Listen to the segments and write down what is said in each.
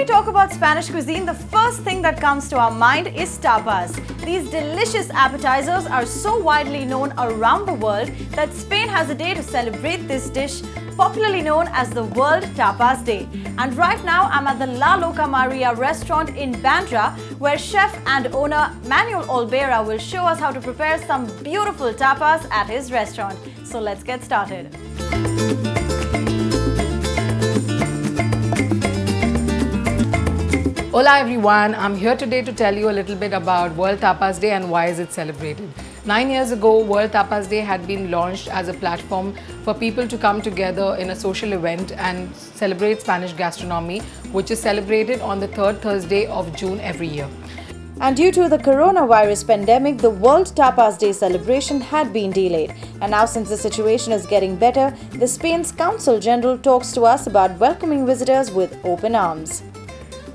we talk about Spanish cuisine, the first thing that comes to our mind is tapas. These delicious appetizers are so widely known around the world that Spain has a day to celebrate this dish, popularly known as the World Tapas Day. And right now, I'm at the La Loca Maria restaurant in Bandra, where chef and owner Manuel Olveira will show us how to prepare some beautiful tapas at his restaurant. So let's get started. Hola everyone, I'm here today to tell you a little bit about World Tapas Day and why is it celebrated. 9 years ago, World Tapas Day had been launched as a platform for people to come together in a social event and celebrate Spanish gastronomy, which is celebrated on the third Thursday of June every year. And due to the coronavirus pandemic, the World Tapas Day celebration had been delayed. And now, since the situation is getting better, the Spain's Consul General talks to us about welcoming visitors with open arms.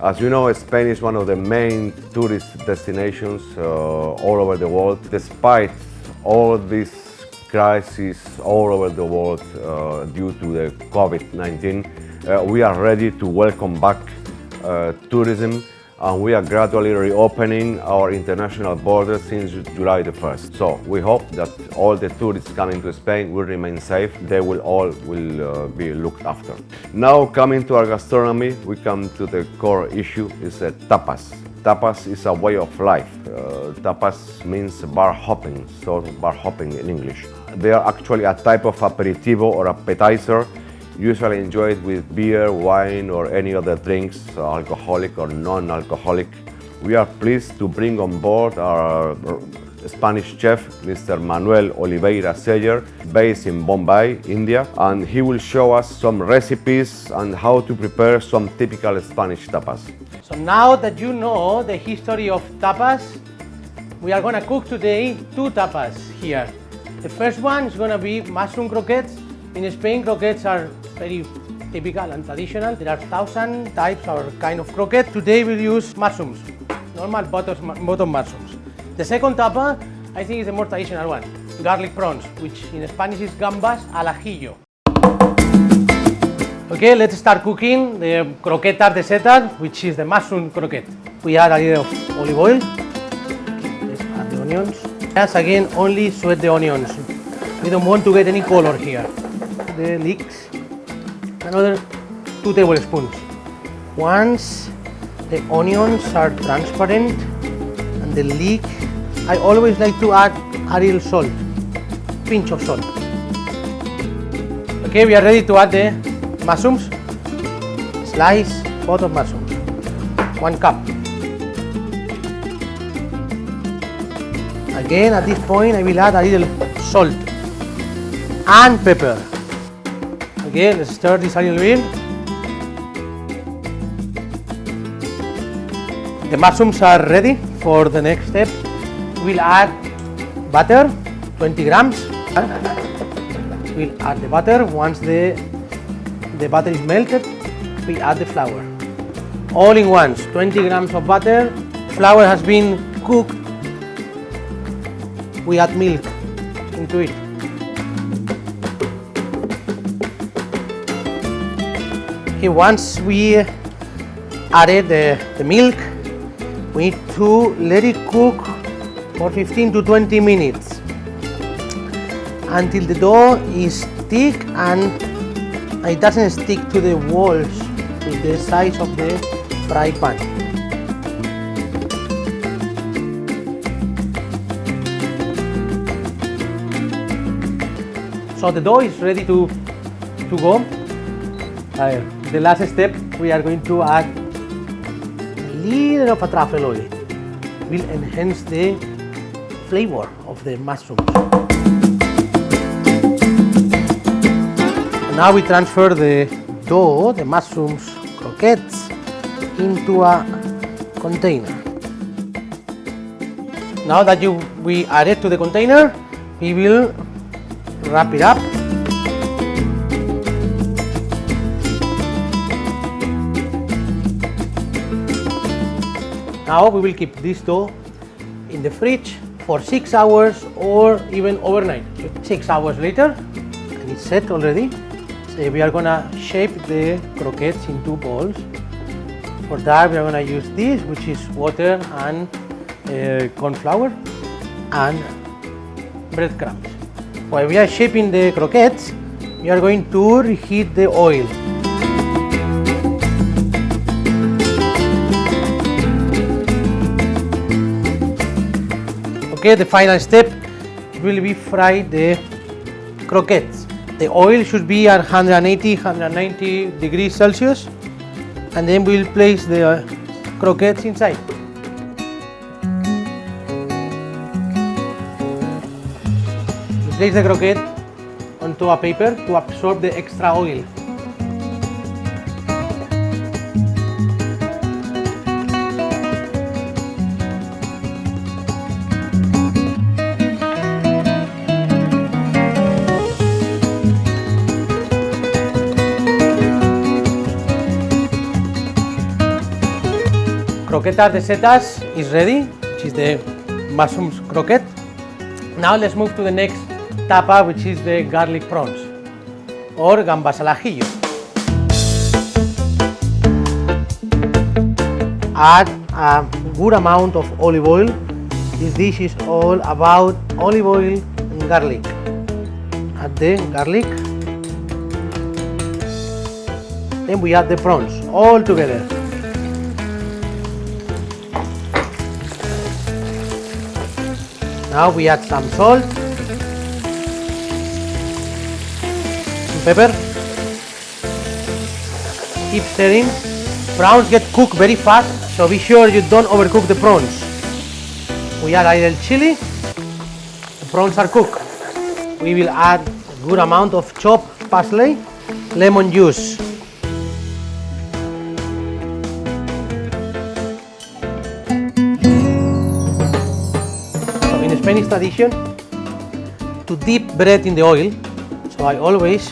As you know, Spain is one of the main tourist destinations all over the world. Despite all these crises all over the world due to the COVID-19, we are ready to welcome back tourism, and we are gradually reopening our international borders since July the 1st. So we hope that all the tourists coming to Spain will remain safe. They will all be looked after. Now, coming to our gastronomy, we come to the core issue, is tapas. Tapas is a way of life. Tapas means bar hopping, so bar hopping in English. They are actually a type of aperitivo or appetizer, usually enjoyed with beer, wine, or any other drinks, alcoholic or non-alcoholic. We are pleased to bring on board our Spanish chef, Mr. Manuel Olveira, based in Bombay, India, and he will show us some recipes and how to prepare some typical Spanish tapas. So now that you know the history of tapas, we are going to cook today two tapas here. The first one is going to be mushroom croquettes. In Spain, croquettes are very typical and traditional. There are 1,000 types or kind of croquette. Today we'll use mushrooms, normal bottom mushrooms. The second tapa, I think, is the more traditional one, garlic prawns, which in Spanish is gambas al ajillo. Okay, let's start cooking the croquetas de setas, which is the mushroom croquette. We add a little of olive oil. Let's add the onions. Yes, again, only sweat the onions. We don't want to get any color here. The leeks, another 2 tablespoons. Once the onions are transparent and the leek, I always like to add a little salt, pinch of salt. Okay, we are ready to add the mushrooms. Slice both of mushrooms, 1 cup. Again, at this point, I will add a little salt and pepper. Okay, let's stir this a little bit. The mushrooms are ready for the next step. We'll add butter, 20 grams. We'll add the butter. Once the butter is melted, we add the flour. All in once, 20 grams of butter. Flour has been cooked. We add milk into it. Okay, once we added the milk, we need to let it cook for 15 to 20 minutes until the dough is thick and it doesn't stick to the walls with the size of the fry pan. So the dough is ready to go. The last step, we are going to add a little of a truffle oil. It will enhance the flavor of the mushrooms. And now we transfer the dough, the mushrooms croquettes, into a container. Now that we add it to the container, we will wrap it up. Now we will keep this dough in the fridge for 6 hours or even overnight. 6 hours later, and it's set already. So we are gonna shape the croquettes into balls For that we are going to use this, which is water and corn flour and breadcrumbs. While we are shaping the croquettes, we are going to reheat the oil. Okay, the final step will be fry the croquettes. The oil should be at 180-190 degrees Celsius, and then we will place the croquettes inside. We place the croquette onto a paper to absorb the extra oil. Croquetas de setas is ready, which is the mushroom croquette. Now let's move to the next tapa, which is the garlic prawns or gambas al ajillo. Add a good amount of olive oil. This dish is all about olive oil and garlic. Add the garlic. Then we add the prawns all together. Now we add some salt, some pepper. Keep stirring. Prawns get cooked very fast, so be sure you don't overcook the prawns. We add a little chili. The prawns are cooked. We will add a good amount of chopped parsley, lemon juice. In Spanish tradition, to dip bread in the oil, so I always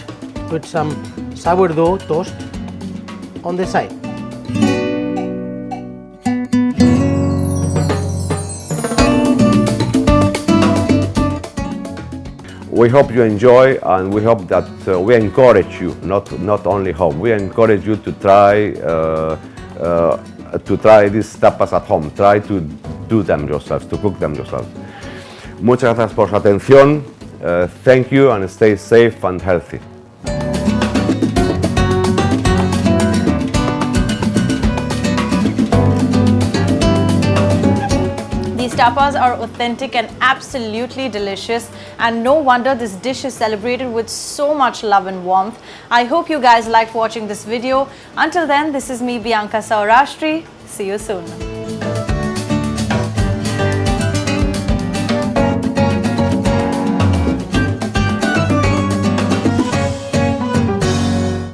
put some sourdough toast on the side. We hope you enjoy, and we hope that we encourage you, not only hope, we encourage you to try these tapas at home. Try to do them yourselves, to cook them yourselves. Muchas gracias por su atención. Thank you, and stay safe and healthy. These tapas are authentic and absolutely delicious, and no wonder this dish is celebrated with so much love and warmth. I hope you guys liked watching this video. Until then, this is me, Bianca Saurashtri. See you soon.